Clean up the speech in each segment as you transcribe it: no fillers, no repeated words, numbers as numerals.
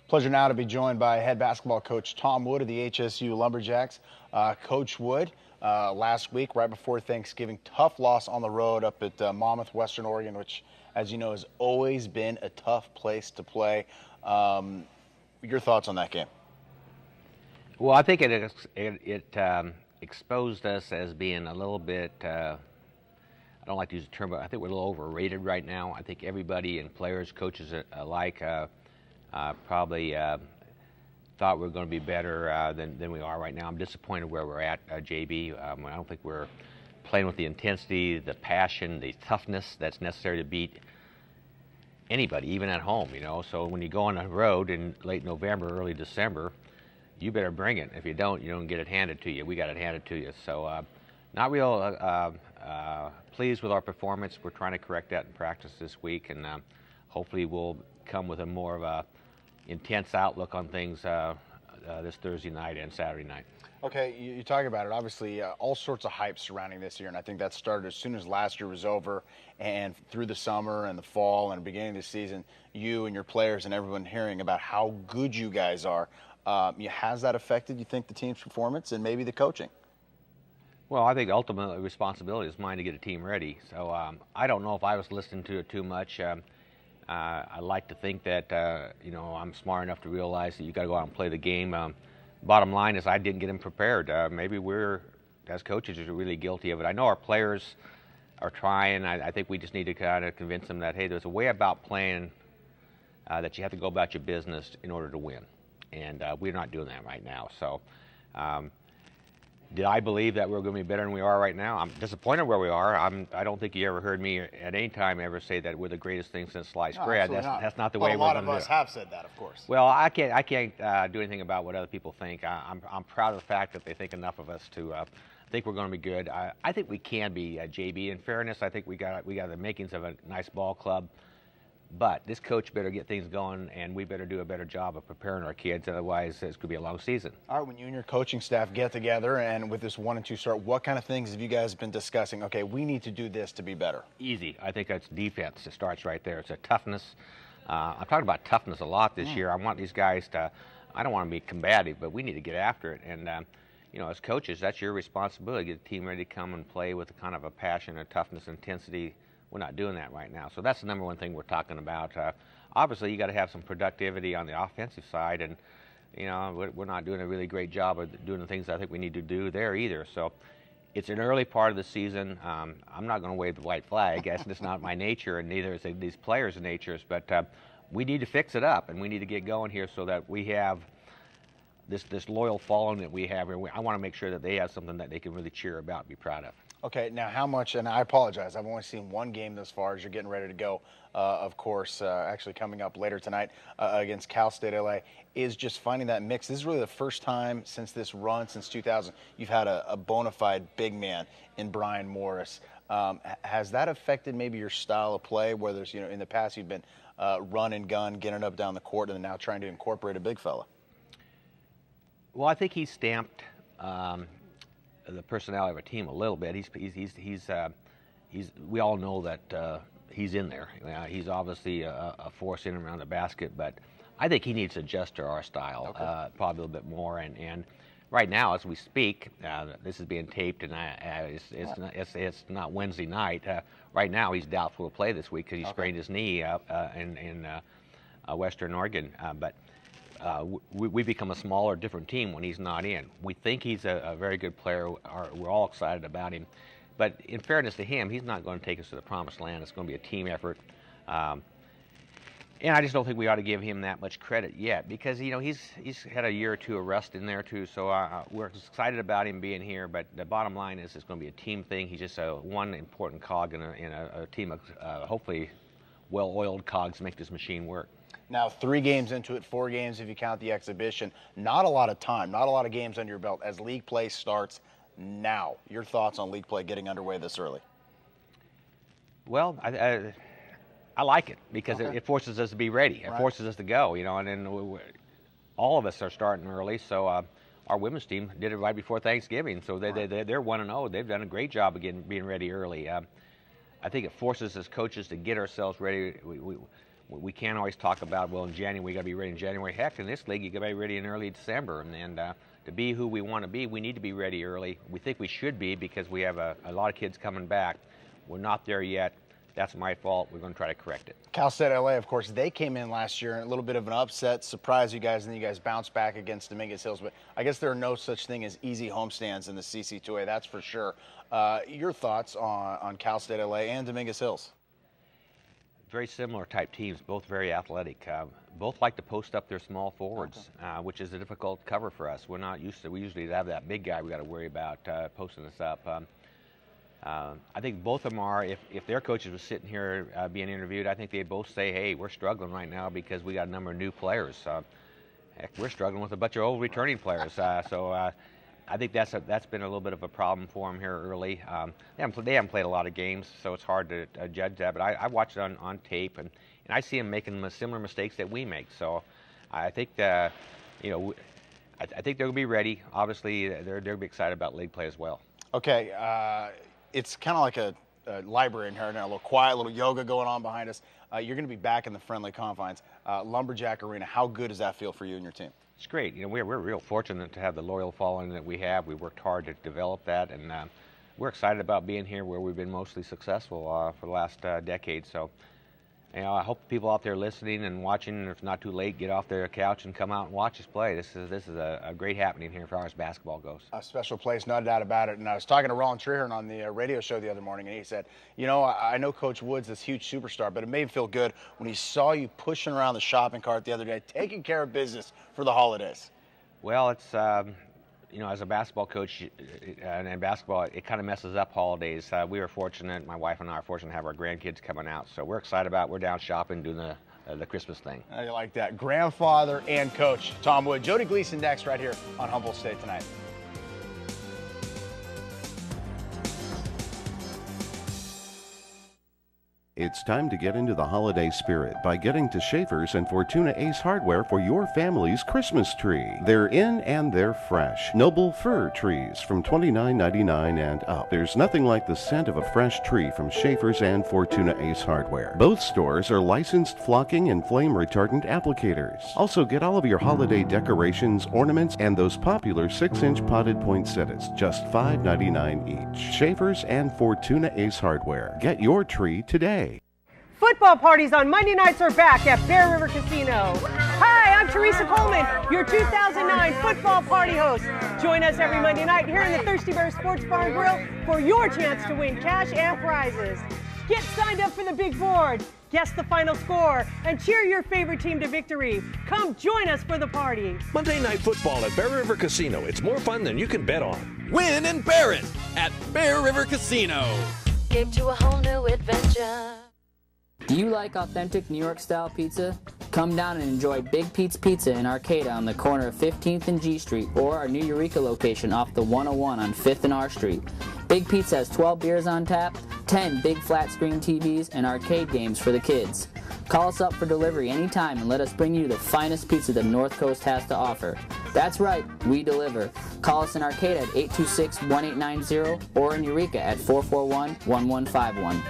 Pleasure now to be joined by head basketball coach Tom Wood of the HSU Lumberjacks. Coach Wood, last week, right before Thanksgiving, tough loss on the road up at Monmouth, Western Oregon, which, as you know, has always been a tough place to play. Your thoughts on that game? Well, I think it exposed us as being a little bit. I don't like to use the term, but I think we're a little overrated right now. I think everybody and players, coaches alike, probably thought we were going to be better than we are right now. I'm disappointed where we're at, JB. I don't think we're playing with the intensity, the passion, the toughness that's necessary to beat anybody, even at home. So when you go on the road in late November, early December, you better bring it. If you don't get it handed to you. We got it handed to you. So not real pleased with our performance. We're trying to correct that in practice this week, and hopefully we'll come with a more of a intense outlook on things this Thursday night and Saturday night. Okay, you talk about it. Obviously, all sorts of hype surrounding this year, and I think that started as soon as last year was over, and through the summer and the fall and beginning of the season, you and your players and everyone hearing about how good you guys are. Has that affected, you think, the team's performance and maybe the coaching? Well, I think ultimately responsibility is mine to get a team ready. So I don't know if I was listening to it too much. I like to think that I'm smart enough to realize that you got to go out and play the game. Bottom line is I didn't get them prepared. Maybe we're, as coaches, are really guilty of it. I know our players are trying. I think we just need to kind of convince them that, hey, there's a way about playing that you have to go about your business in order to win. And we're not doing that right now. So did I believe that we're going to be better than we are right now? I'm disappointed where we are. I don't think you ever heard me at any time ever say that we're the greatest thing since sliced bread. That's not the way we're going to do it. A lot of us have said that, of course. Well, I can't do anything about what other people think. I'm proud of the fact that they think enough of us to think we're going to be good. I think we can be, JB. In fairness, I think we got the makings of a nice ball club. But this coach better get things going, and we better do a better job of preparing our kids. Otherwise, it's going to be a long season. All right, when you and your coaching staff get together and with this 1-2 start, what kind of things have you guys been discussing? Okay, we need to do this to be better. Easy. I think that's defense. It starts right there. It's a toughness. I'm talking about toughness a lot this year. I want these guys to, I don't want to be combative, but we need to get after it. And, as coaches, that's your responsibility. Get the team ready to come and play with a kind of a passion, a toughness, intensity. We're not doing that right now. So that's the number one thing we're talking about. Obviously, you got to have some productivity on the offensive side, and we're not doing a really great job of doing the things I think we need to do there either. So it's an early part of the season. I'm not going to wave the white flag. It's not my nature, and neither is these players' natures. But we need to fix it up, and we need to get going here so that we have this loyal following that we have here. I want to make sure that they have something that they can really cheer about and be proud of. Okay, now how much, and I apologize, I've only seen one game thus far as you're getting ready to go, of course, actually coming up later tonight against Cal State LA, is just finding that mix. This is really the first time since this run, since 2000, you've had a bona fide big man in Brian Morris. Has that affected maybe your style of play, where there's, in the past you've been run and gun, getting up down the court, and now trying to incorporate a big fella? Well, I think he's stamped the personality of a team a little bit. We all know that he's in there. He's obviously a force in and around the basket, but I think he needs to adjust to our style probably a little bit more. And right now, as we speak, this is being taped, and it's not Wednesday night. Right now, he's doubtful to play this week because he sprained his knee in Western Oregon. But we become a smaller, different team when he's not in. We think he's a very good player. We're all excited about him. But in fairness to him, he's not going to take us to the promised land. It's going to be a team effort. And I just don't think we ought to give him that much credit yet, because he's had a year or two of rust in there too. So we're excited about him being here. But the bottom line is it's going to be a team thing. He's just one important cog in a team of hopefully well-oiled cogs to make this machine work. Now, 3 games into it, 4 games if you count the exhibition. Not a lot of time, not a lot of games under your belt as league play starts now. Your thoughts on league play getting underway this early? Well, I like it because it forces us to be ready. It forces us to go, and then all of us are starting early. So our women's team did it right before Thanksgiving. So they're 1-0. They've done a great job again being ready early. I think it forces us coaches to get ourselves ready. we can't always talk about, well, in January we got to be ready in January. Heck, in this league you got to be ready in early December, and to be who we want to be, we need to be ready early. We think we should be because we have a lot of kids coming back. We're not there yet. That's my fault. We're going to try to correct it. Cal State LA, of course, they came in last year, a little bit of an upset, surprised you guys, and then you guys bounced back against Dominguez Hills. But I guess there are no such thing as easy homestands in the CC2A, that's for sure. Your thoughts on Cal State LA and Dominguez Hills? Very similar type teams, both very athletic. Both like to post up their small forwards, which is a difficult cover for us. We're not used to. We usually have that big guy we got to worry about posting us up. I think both of them are. If their coaches were sitting here being interviewed, I think they'd both say, "Hey, we're struggling right now because we got a number of new players. Heck, we're struggling with a bunch of old returning players." I think that's been a little bit of a problem for them here early. They haven't played a lot of games, so it's hard to judge that. But I watched it on tape, and I see them making similar mistakes that we make. So I think I think they'll be ready. Obviously, they're going to be excited about league play as well. Okay, it's kind of like a library in here now, a little quiet, a little yoga going on behind us. You're going to be back in the friendly confines. Lumberjack Arena, how good does that feel for you and your team? It's great. We're real fortunate to have the loyal following that we have. We worked hard to develop that, and we're excited about being here where we've been mostly successful for the last decade. So, I hope people out there listening and watching, if it's not too late, get off their couch and come out and watch us play. This is a great happening here as far as basketball goes. A special place, no doubt about it. And I was talking to Ron Treherne on the radio show the other morning, and he said, I know Coach Woods, this huge superstar, but it made him feel good when he saw you pushing around the shopping cart the other day, taking care of business for the holidays. Well, it's as a basketball coach and in basketball, it kind of messes up holidays. We were fortunate, my wife and I are fortunate to have our grandkids coming out, so we're excited about it. We're down shopping, doing the Christmas thing. I like that. Grandfather and coach Tom Wood. Jody Gleason next right here on Humboldt State Tonight. It's time to get into the holiday spirit by getting to Schaefer's and Fortuna Ace Hardware for your family's Christmas tree. They're in and they're fresh. Noble fir trees from $29.99 and up. There's nothing like the scent of a fresh tree from Schaefer's and Fortuna Ace Hardware. Both stores are licensed flocking and flame retardant applicators. Also get all of your holiday decorations, ornaments, and those popular 6-inch potted poinsettias, just $5.99 each. Schaefer's and Fortuna Ace Hardware. Get your tree today. Football parties on Monday nights are back at Bear River Casino. Hi, I'm Teresa Coleman, your 2009 football party host. Join us every Monday night here in the Thirsty Bear Sports Bar and Grill for your chance to win cash and prizes. Get signed up for the big board, guess the final score, and cheer your favorite team to victory. Come join us for the party. Monday Night Football at Bear River Casino. It's more fun than you can bet on. Win and bear it at Bear River Casino. Escape to a whole new adventure. Do you like authentic New York style pizza? Come down and enjoy Big Pete's Pizza in Arcata on the corner of 15th and G Street, or our new Eureka location off the 101 on 5th and R Street. Big Pete's has 12 beers on tap, 10 big flat screen TVs, and arcade games for the kids. Call us up for delivery anytime and let us bring you the finest pizza the North Coast has to offer. That's right, we deliver. Call us in Arcata at 826-1890 or in Eureka at 441-1151.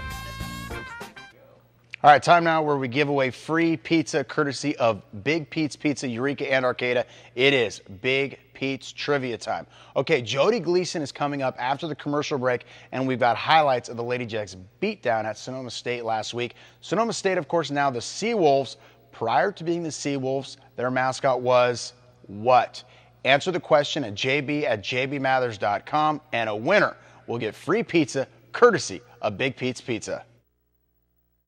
All right, time now where we give away free pizza courtesy of Big Pete's Pizza, Eureka and Arcata. It is Big Pete's Trivia time. Okay, Jody Gleason is coming up after the commercial break, and we've got highlights of the Lady Jacks beatdown at Sonoma State last week. Sonoma State, of course, now the Seawolves. Prior to being the Seawolves, their mascot was what? Answer the question at jb@jbmathers.com, and a winner will get free pizza courtesy of Big Pete's Pizza.